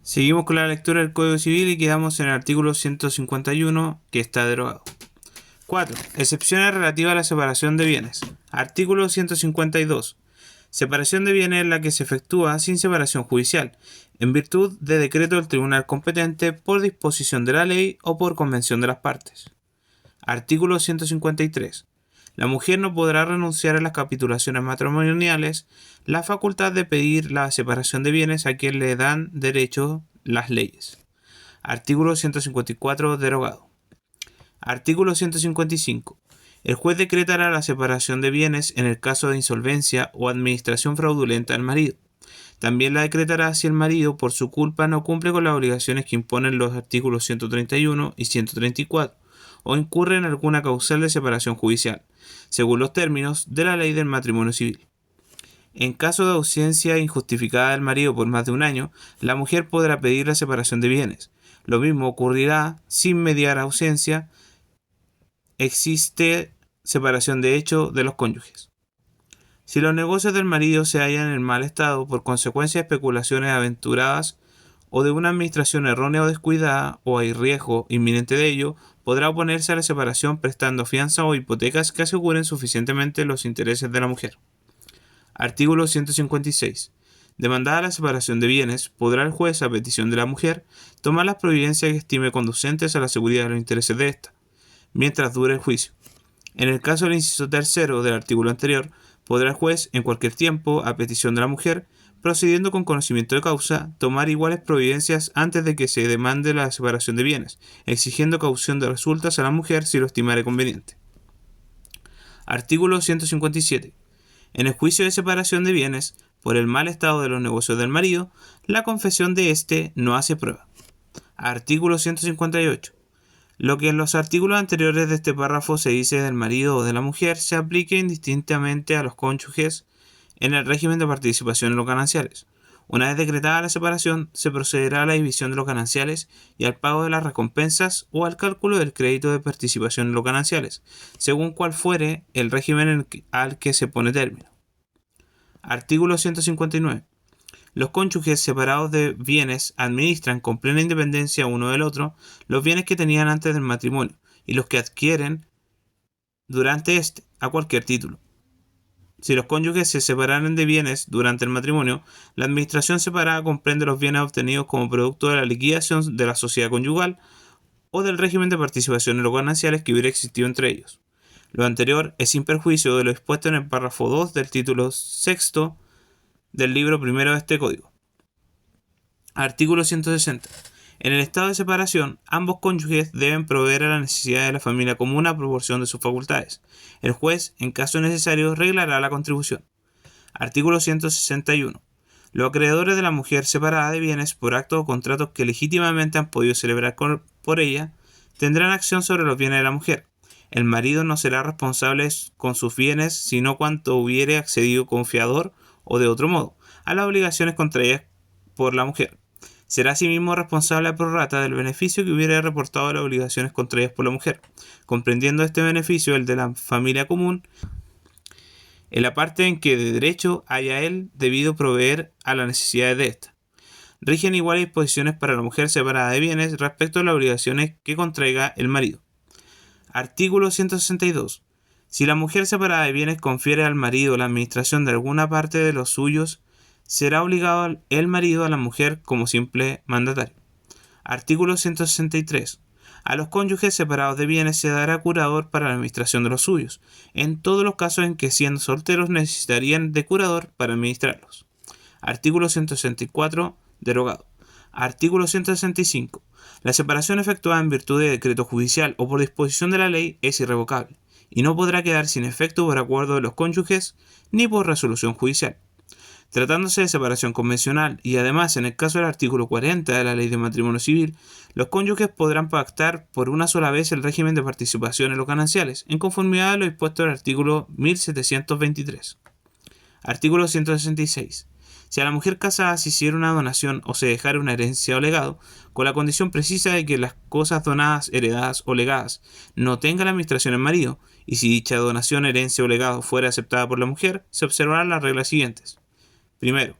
Seguimos con la lectura del Código Civil y quedamos en el artículo 151, que está derogado. 4. Excepciones relativas a la separación de bienes. Artículo 152. Separación de bienes es la que se efectúa sin separación judicial, en virtud de decreto del tribunal competente por disposición de la ley o por convención de las partes. Artículo 153. La mujer no podrá renunciar a las capitulaciones matrimoniales la facultad de pedir la separación de bienes a quien le dan derecho las leyes. Artículo 154 derogado. Artículo 155. El juez decretará la separación de bienes en el caso de insolvencia o administración fraudulenta del marido. También la decretará si el marido, por su culpa, no cumple con las obligaciones que imponen los artículos 131 y 134, o incurre en alguna causal de separación judicial, según los términos de la ley del matrimonio civil. En caso de ausencia injustificada del marido por más de un año, la mujer podrá pedir la separación de bienes. Lo mismo ocurrirá sin mediar ausencia. Existe separación de hecho de los cónyuges. Si los negocios del marido se hallan en mal estado por consecuencia de especulaciones aventuradas o de una administración errónea o descuidada, o hay riesgo inminente de ello, podrá oponerse a la separación prestando fianza o hipotecas que aseguren suficientemente los intereses de la mujer. Artículo 156. Demandada la separación de bienes, podrá el juez, a petición de la mujer, tomar las providencias que estime conducentes a la seguridad de los intereses de ésta, mientras dure el juicio. En el caso del inciso tercero del artículo anterior, podrá el juez, en cualquier tiempo, a petición de la mujer, procediendo con conocimiento de causa, tomar iguales providencias antes de que se demande la separación de bienes, exigiendo caución de resultas a la mujer si lo estimare conveniente. Artículo 157. En el juicio de separación de bienes, por el mal estado de los negocios del marido, la confesión de éste no hace prueba. Artículo 158. Lo que en los artículos anteriores de este párrafo se dice del marido o de la mujer se aplica indistintamente a los cónyuges en el régimen de participación en los gananciales. Una vez decretada la separación, se procederá a la división de los gananciales y al pago de las recompensas o al cálculo del crédito de participación en los gananciales, según cual fuere el régimen al que se pone término. Artículo 159. Los cónyuges separados de bienes administran con plena independencia uno del otro los bienes que tenían antes del matrimonio y los que adquieren durante este, a cualquier título. Si los cónyuges se separaran de bienes durante el matrimonio, la administración separada comprende los bienes obtenidos como producto de la liquidación de la sociedad conyugal o del régimen de participación en los gananciales que hubiera existido entre ellos. Lo anterior es sin perjuicio de lo expuesto en el párrafo 2 del título sexto del libro primero de este código. Artículo 160. En el estado de separación, ambos cónyuges deben proveer a la necesidad de la familia común a proporción de sus facultades. El juez, en caso necesario, reglará la contribución. Artículo 161. Los acreedores de la mujer separada de bienes por actos o contratos que legítimamente han podido celebrar por ella, tendrán acción sobre los bienes de la mujer. El marido no será responsable con sus bienes sino cuanto hubiere accedido con fiador o de otro modo a las obligaciones contraídas por la mujer. Será asimismo responsable a prorrata del beneficio que hubiera reportado a las obligaciones contraídas por la mujer, comprendiendo este beneficio el de la familia común, en la parte en que de derecho haya él debido proveer a las necesidades de ésta. Rigen iguales disposiciones para la mujer separada de bienes respecto a las obligaciones que contraiga el marido. Artículo 162. Si la mujer separada de bienes confiere al marido la administración de alguna parte de los suyos, será obligado el marido a la mujer como simple mandatario. Artículo 163. A los cónyuges separados de bienes se dará curador para la administración de los suyos, en todos los casos en que siendo solteros necesitarían de curador para administrarlos. Artículo 164. Derogado. Artículo 165. La separación efectuada en virtud de decreto judicial o por disposición de la ley es irrevocable, y no podrá quedar sin efecto por acuerdo de los cónyuges ni por resolución judicial. Tratándose de separación convencional y además en el caso del artículo 40 de la Ley de Matrimonio Civil, los cónyuges podrán pactar por una sola vez el régimen de participación en los gananciales, en conformidad a lo dispuesto en el artículo 1723. Artículo 166. Si a la mujer casada se hiciera una donación o se dejara una herencia o legado, con la condición precisa de que las cosas donadas, heredadas o legadas no tenga la administración el marido, y si dicha donación, herencia o legado fuera aceptada por la mujer, se observarán las reglas siguientes. Primero,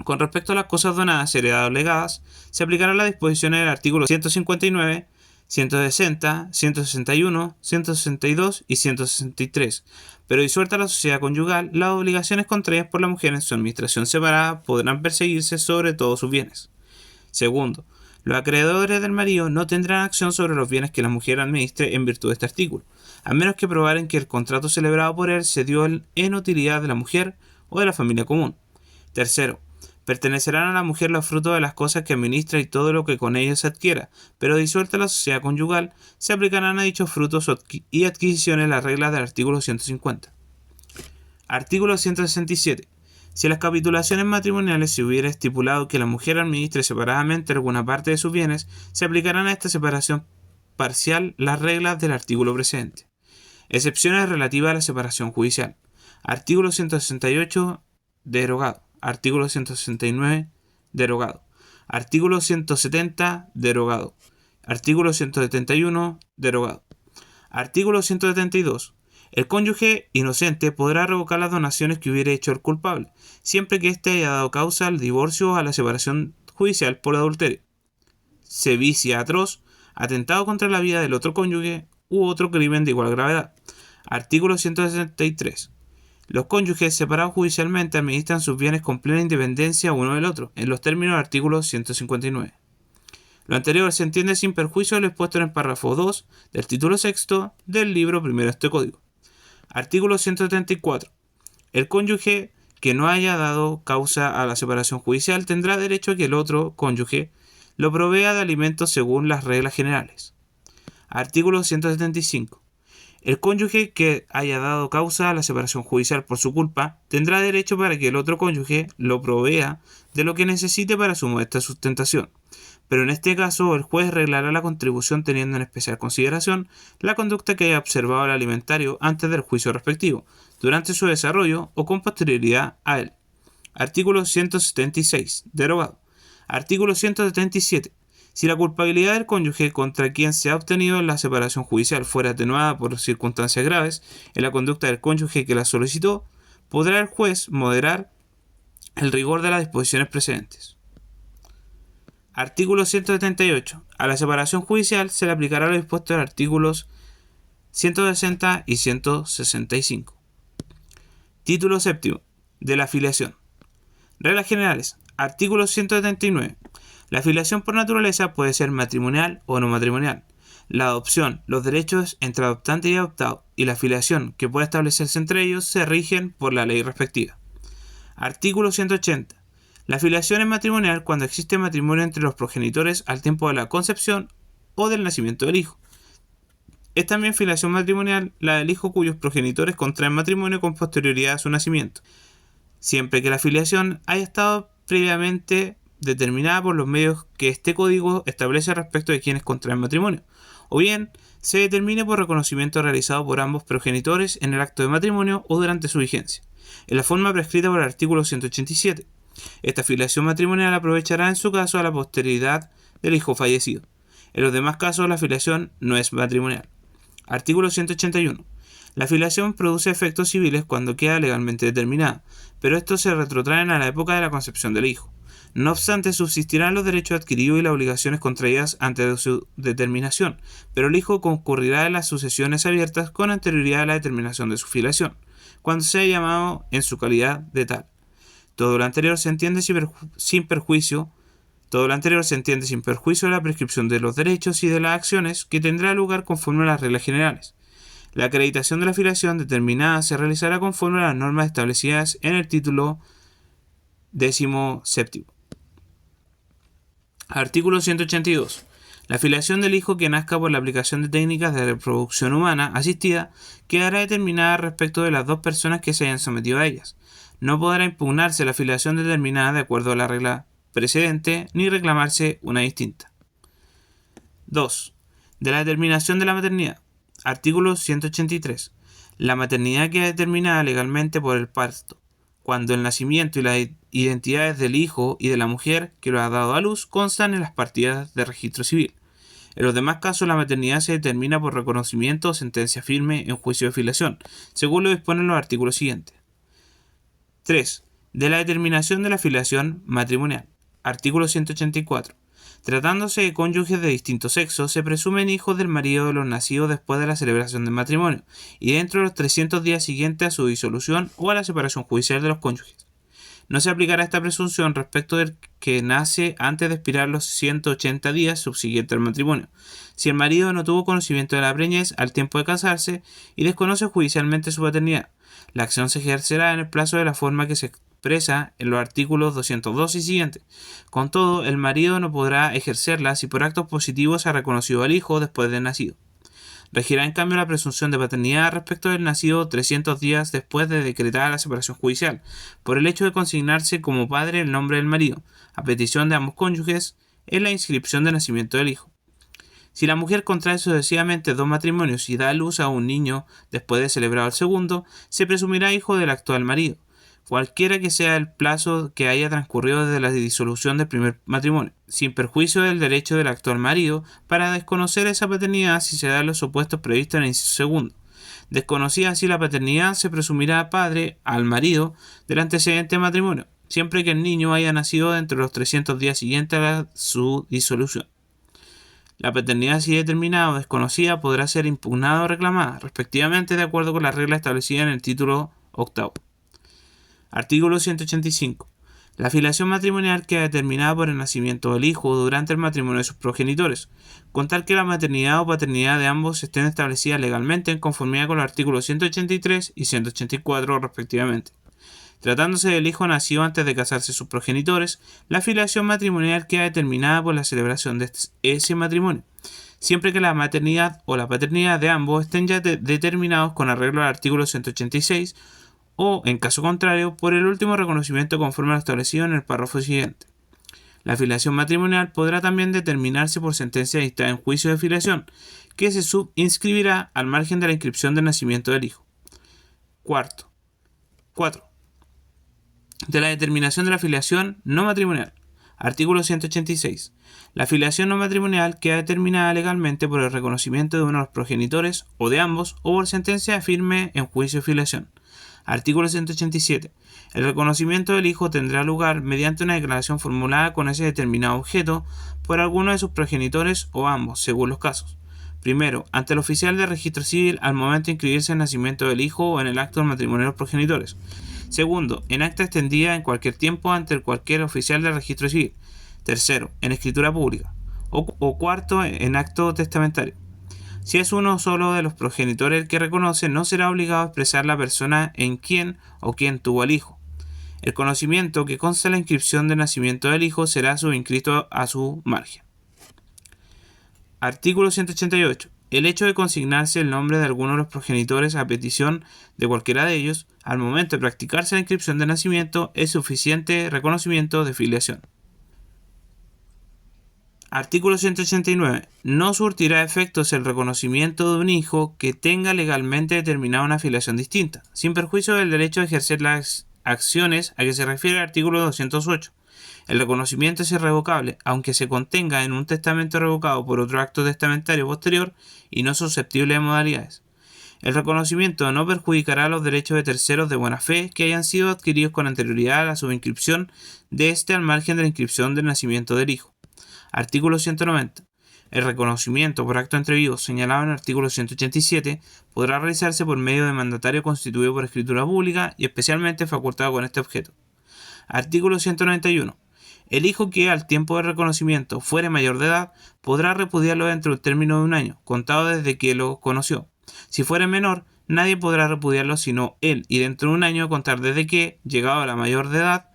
Con respecto a las cosas donadas, heredadas o legadas, se aplicarán las disposiciones del artículo 159, 160, 161, 162 y 163, pero disuelta la sociedad conyugal, las obligaciones contraídas por la mujer en su administración separada podrán perseguirse sobre todos sus bienes. Segundo, los acreedores del marido no tendrán acción sobre los bienes que la mujer administre en virtud de este artículo, a menos que probaren que el contrato celebrado por él se dio en utilidad de la mujer o de la familia común. Tercero, pertenecerán a la mujer los frutos de las cosas que administra y todo lo que con ellos se adquiera, pero disuelta la sociedad conyugal, se aplicarán a dichos frutos y adquisiciones las reglas del artículo 150. Artículo 167. Si en las capitulaciones matrimoniales se hubiera estipulado que la mujer administre separadamente alguna parte de sus bienes, se aplicarán a esta separación parcial las reglas del artículo precedente. Excepciones relativas a la separación judicial. Artículo 168, derogado. Artículo 169, derogado. Artículo 170, derogado. Artículo 171, derogado. Artículo 172. El cónyuge inocente podrá revocar las donaciones que hubiera hecho el culpable, siempre que éste haya dado causa al divorcio o a la separación judicial por adulterio, sevicia atroz, atentado contra la vida del otro cónyuge u otro crimen de igual gravedad. Artículo 163. Los cónyuges separados judicialmente administran sus bienes con plena independencia uno del otro, en los términos del artículo 159. Lo anterior se entiende sin perjuicio de lo expuesto en el párrafo 2 del título 6 del libro primero de este código. Artículo 174. El cónyuge que no haya dado causa a la separación judicial tendrá derecho a que el otro cónyuge lo provea de alimentos según las reglas generales. Artículo 175. El cónyuge que haya dado causa a la separación judicial por su culpa tendrá derecho para que el otro cónyuge lo provea de lo que necesite para su modesta sustentación, pero en este caso el juez reglará la contribución teniendo en especial consideración la conducta que haya observado el alimentario antes del juicio respectivo, durante su desarrollo o con posterioridad a él. Artículo 176, derogado. Artículo 177. Si la culpabilidad del cónyuge contra quien se ha obtenido la separación judicial fuera atenuada por circunstancias graves en la conducta del cónyuge que la solicitó, podrá el juez moderar el rigor de las disposiciones precedentes. Artículo 178. A la separación judicial se le aplicará lo dispuesto en artículos 160 y 165. Título séptimo. De la filiación. Reglas generales. Artículo 179. La filiación por naturaleza puede ser matrimonial o no matrimonial. La adopción, los derechos entre adoptante y adoptado y la filiación que pueda establecerse entre ellos se rigen por la ley respectiva. Artículo 180. La filiación es matrimonial cuando existe matrimonio entre los progenitores al tiempo de la concepción o del nacimiento del hijo. Es también filiación matrimonial la del hijo cuyos progenitores contraen matrimonio con posterioridad a su nacimiento, siempre que la filiación haya estado previamente determinada por los medios que este código establece respecto de quienes contraen matrimonio, o bien se determine por reconocimiento realizado por ambos progenitores en el acto de matrimonio o durante su vigencia, en la forma prescrita por el artículo 187. Esta filiación matrimonial aprovechará en su caso a la posteridad del hijo fallecido. En los demás casos la filiación no es matrimonial. Artículo 181. La filiación produce efectos civiles cuando queda legalmente determinada, pero estos se retrotraen a la época de la concepción del hijo. No obstante, subsistirán los derechos adquiridos y las obligaciones contraídas antes de su determinación, pero el hijo concurrirá en las sucesiones abiertas con anterioridad a la determinación de su filiación, cuando sea llamado en su calidad de tal. Todo lo anterior se entiende sin perjuicio de la prescripción de los derechos y de las acciones que tendrá lugar conforme a las reglas generales. La acreditación de la filiación determinada se realizará conforme a las normas establecidas en el título 17. Artículo 182. La filiación del hijo que nazca por la aplicación de técnicas de reproducción humana asistida quedará determinada respecto de las dos personas que se hayan sometido a ellas. No podrá impugnarse la filiación determinada de acuerdo a la regla precedente ni reclamarse una distinta. 2. De la determinación de la maternidad. Artículo 183. La maternidad queda determinada legalmente por el parto, cuando el nacimiento y las identidades del hijo y de la mujer que lo ha dado a luz constan en las partidas de registro civil. En los demás casos, la maternidad se determina por reconocimiento o sentencia firme en juicio de filiación, según lo disponen los artículos siguientes. 3. De la determinación de la filiación matrimonial. Artículo 184. Tratándose de cónyuges de distinto sexo, se presumen hijos del marido de los nacidos después de la celebración del matrimonio y dentro de los 300 días siguientes a su disolución o a la separación judicial de los cónyuges. No se aplicará esta presunción respecto del que nace antes de expirar los 180 días subsiguientes al matrimonio, si el marido no tuvo conocimiento de la preñez al tiempo de casarse y desconoce judicialmente su paternidad. La acción se ejercerá en el plazo de la forma que se expresa en los artículos 202 y siguientes. Con todo, el marido no podrá ejercerla si por actos positivos ha reconocido al hijo después del nacido. Regirá en cambio la presunción de paternidad respecto del nacido 300 días después de decretada la separación judicial, por el hecho de consignarse como padre el nombre del marido, a petición de ambos cónyuges, en la inscripción de nacimiento del hijo. Si la mujer contrae sucesivamente 2 matrimonios y da a luz a un niño después de celebrado el segundo, se presumirá hijo del actual marido, cualquiera que sea el plazo que haya transcurrido desde la disolución del primer matrimonio, sin perjuicio del derecho del actual marido para desconocer esa paternidad si se dan los supuestos previstos en el inciso segundo. Desconocida así la paternidad, se presumirá padre al marido del antecedente matrimonio, siempre que el niño haya nacido dentro de los 300 días siguientes a su disolución. La paternidad, si determinada o desconocida, podrá ser impugnada o reclamada, respectivamente, de acuerdo con las reglas establecidas en el título 8. Artículo 185. La filiación matrimonial queda determinada por el nacimiento del hijo durante el matrimonio de sus progenitores, con tal que la maternidad o paternidad de ambos estén establecidas legalmente en conformidad con los artículos 183 y 184 respectivamente. Tratándose del hijo nacido antes de casarse sus progenitores, la filiación matrimonial queda determinada por la celebración de ese matrimonio, siempre que la maternidad o la paternidad de ambos estén ya determinados con arreglo al artículo 186 o, en caso contrario, por el último reconocimiento conforme a lo establecido en el párrafo siguiente. La filiación matrimonial podrá también determinarse por sentencia dictada en juicio de filiación, que se subinscribirá al margen de la inscripción del nacimiento del hijo. 4. De la determinación de la filiación no matrimonial. Artículo 186. La filiación no matrimonial queda determinada legalmente por el reconocimiento de uno de los progenitores o de ambos o por sentencia firme en juicio de filiación. Artículo 187. El reconocimiento del hijo tendrá lugar mediante una declaración formulada con ese determinado objeto por alguno de sus progenitores o ambos, según los casos. Primero, ante el oficial de registro civil al momento de inscribirse el nacimiento del hijo o en el acto del matrimonio de los progenitores. Segundo, en acta extendida en cualquier tiempo ante cualquier oficial de registro civil. Tercero, en escritura pública. O cuarto, en acto testamentario. Si es uno solo de los progenitores el que reconoce, no será obligado a expresar la persona en quien o quien tuvo al hijo. El conocimiento que consta en la inscripción de nacimiento del hijo será subinscrito a su margen. Artículo 188. El hecho de consignarse el nombre de alguno de los progenitores a petición de cualquiera de ellos, al momento de practicarse la inscripción de nacimiento, es suficiente reconocimiento de filiación. Artículo 189. No surtirá efectos el reconocimiento de un hijo que tenga legalmente determinada una filiación distinta, sin perjuicio del derecho a ejercer las acciones a que se refiere el artículo 208. El reconocimiento es irrevocable, aunque se contenga en un testamento revocado por otro acto testamentario posterior y no susceptible de modalidades. El reconocimiento no perjudicará los derechos de terceros de buena fe que hayan sido adquiridos con anterioridad a la subinscripción de este al margen de la inscripción del nacimiento del hijo. Artículo 190. El reconocimiento por acto entre vivos señalado en el artículo 187 podrá realizarse por medio de mandatario constituido por escritura pública y especialmente facultado con este objeto. Artículo 191. El hijo que al tiempo del reconocimiento fuere mayor de edad podrá repudiarlo dentro del término de un año, contado desde que lo conoció. Si fuere menor, nadie podrá repudiarlo sino él, y dentro de un año contar desde que, llegado a la mayor de edad,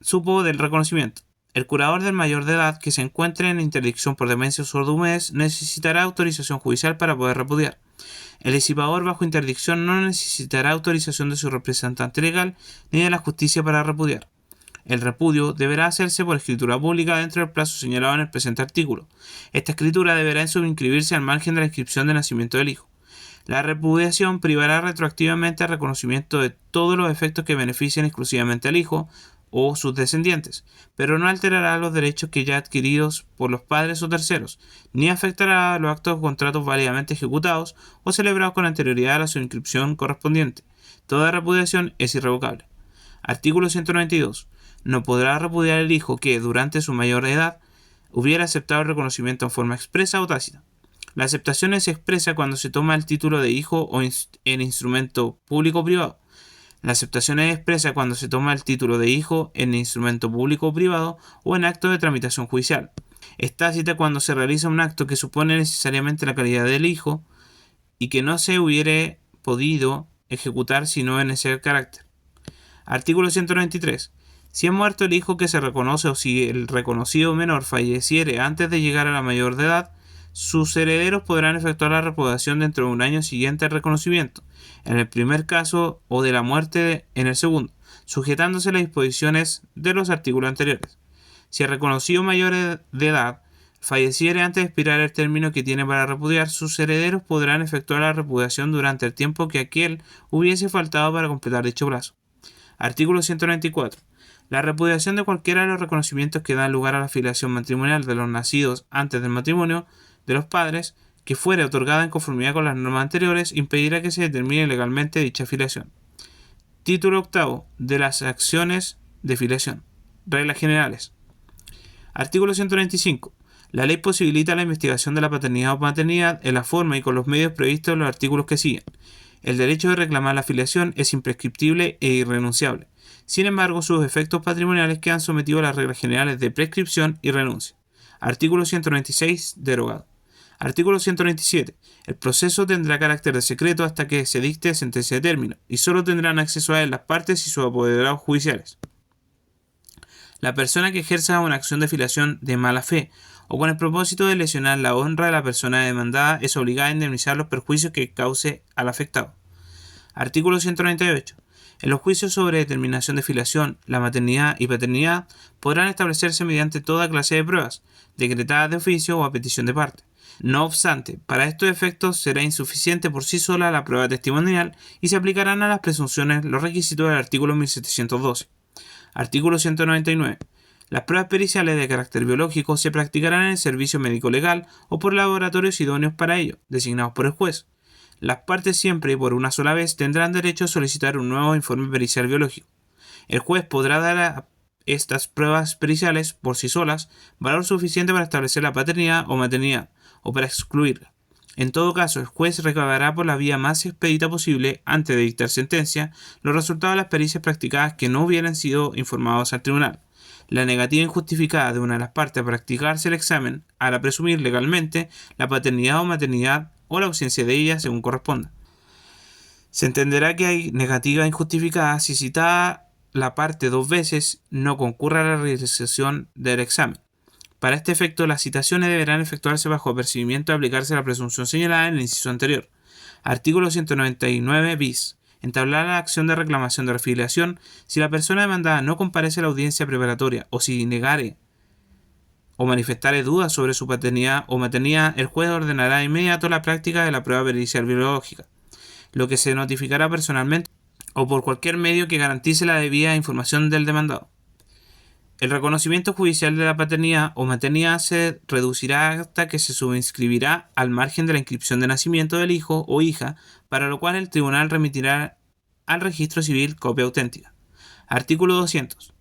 supo del reconocimiento. El curador del mayor de edad que se encuentre en interdicción por demencia o sordumez necesitará autorización judicial para poder repudiar. El disipador bajo interdicción no necesitará autorización de su representante legal ni de la justicia para repudiar. El repudio deberá hacerse por escritura pública dentro del plazo señalado en el presente artículo. Esta escritura deberá subinscribirse al margen de la inscripción de nacimiento del hijo. La repudiación privará retroactivamente el reconocimiento de todos los efectos que beneficien exclusivamente al hijo o sus descendientes, pero no alterará los derechos que ya adquiridos por los padres o terceros, ni afectará a los actos o contratos válidamente ejecutados o celebrados con anterioridad a la subinscripción correspondiente. Toda repudiación es irrevocable. Artículo 192. No podrá repudiar el hijo que, durante su mayor edad, hubiera aceptado el reconocimiento en forma expresa o tácita. La aceptación se expresa cuando se toma el título de hijo o en instrumento público o privado. La aceptación es expresa cuando se toma el título de hijo en instrumento público o privado o en acto de tramitación judicial. Es tácita cuando se realiza un acto que supone necesariamente la calidad del hijo y que no se hubiere podido ejecutar sino en ese carácter. Artículo 193. Si ha muerto el hijo que se reconoce o si el reconocido menor falleciere antes de llegar a la mayor de edad, sus herederos podrán efectuar la repudiación dentro de un año siguiente al reconocimiento, en el primer caso, o de la muerte en el segundo, sujetándose a las disposiciones de los artículos anteriores. Si el reconocido mayor de edad falleciere antes de expirar el término que tiene para repudiar, sus herederos podrán efectuar la repudiación durante el tiempo que aquel hubiese faltado para completar dicho plazo. Artículo 194. La repudiación de cualquiera de los reconocimientos que dan lugar a la filiación matrimonial de los nacidos antes del matrimonio de los padres, que fuere otorgada en conformidad con las normas anteriores, impedirá que se determine legalmente dicha filiación. Título octavo de las acciones de filiación. Reglas generales. Artículo 195. La ley posibilita la investigación de la paternidad o maternidad en la forma y con los medios previstos en los artículos que siguen. El derecho de reclamar la filiación es imprescriptible e irrenunciable. Sin embargo, sus efectos patrimoniales quedan sometidos a las reglas generales de prescripción y renuncia. Artículo 196. Derogado. Artículo 197. El proceso tendrá carácter de secreto hasta que se dicte sentencia de término, y solo tendrán acceso a él las partes y sus apoderados judiciales. La persona que ejerza una acción de filiación de mala fe o con el propósito de lesionar la honra de la persona demandada es obligada a indemnizar los perjuicios que cause al afectado. Artículo 198. En los juicios sobre determinación de filiación, la maternidad y paternidad podrán establecerse mediante toda clase de pruebas, decretadas de oficio o a petición de parte. No obstante, para estos efectos será insuficiente por sí sola la prueba testimonial y se aplicarán a las presunciones los requisitos del artículo 1712. Artículo 199. Las pruebas periciales de carácter biológico se practicarán en el servicio médico legal o por laboratorios idóneos para ello, designados por el juez. Las partes siempre y por una sola vez tendrán derecho a solicitar un nuevo informe pericial biológico. El juez podrá dar a estas pruebas periciales por sí solas valor suficiente para establecer la paternidad o maternidad, o para excluirla. En todo caso, el juez recabará por la vía más expedita posible, antes de dictar sentencia, los resultados de las pericias practicadas que no hubieran sido informados al tribunal. La negativa injustificada de una de las partes a practicarse el examen hará presumir legalmente la paternidad o maternidad o la ausencia de ella según corresponda. Se entenderá que hay negativa injustificada si citada la parte dos veces no concurra a la realización del examen. Para este efecto, las citaciones deberán efectuarse bajo apercibimiento de aplicarse la presunción señalada en el inciso anterior. Artículo 199 bis. Entablar la acción de reclamación de refiliación si la persona demandada no comparece a la audiencia preparatoria o si negare o manifestare dudas sobre su paternidad o maternidad, el juez ordenará de inmediato la práctica de la prueba pericial biológica, lo que se notificará personalmente o por cualquier medio que garantice la debida información del demandado. El reconocimiento judicial de la paternidad o maternidad se reducirá hasta que se subinscribirá al margen de la inscripción de nacimiento del hijo o hija, para lo cual el tribunal remitirá al registro civil copia auténtica. Artículo 200.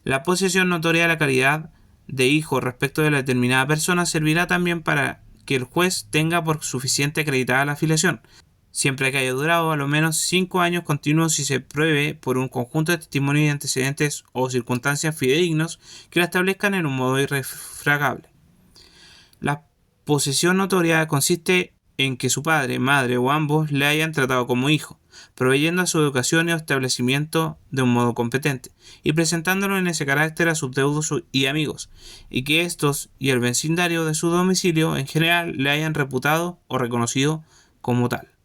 La posesión notoria de la calidad de hijo respecto de la determinada persona servirá también para que el juez tenga por suficiente acreditada la filiación, siempre que haya durado a lo menos 5 años continuos y se pruebe por un conjunto de testimonios y antecedentes o circunstancias fidedignos que la establezcan en un modo irrefragable. La posesión notoria consiste en que su padre, madre o ambos le hayan tratado como hijo, proveyendo a su educación y establecimiento de un modo competente, y presentándolo en ese carácter a sus deudos y amigos, y que estos y el vecindario de su domicilio en general le hayan reputado o reconocido como tal.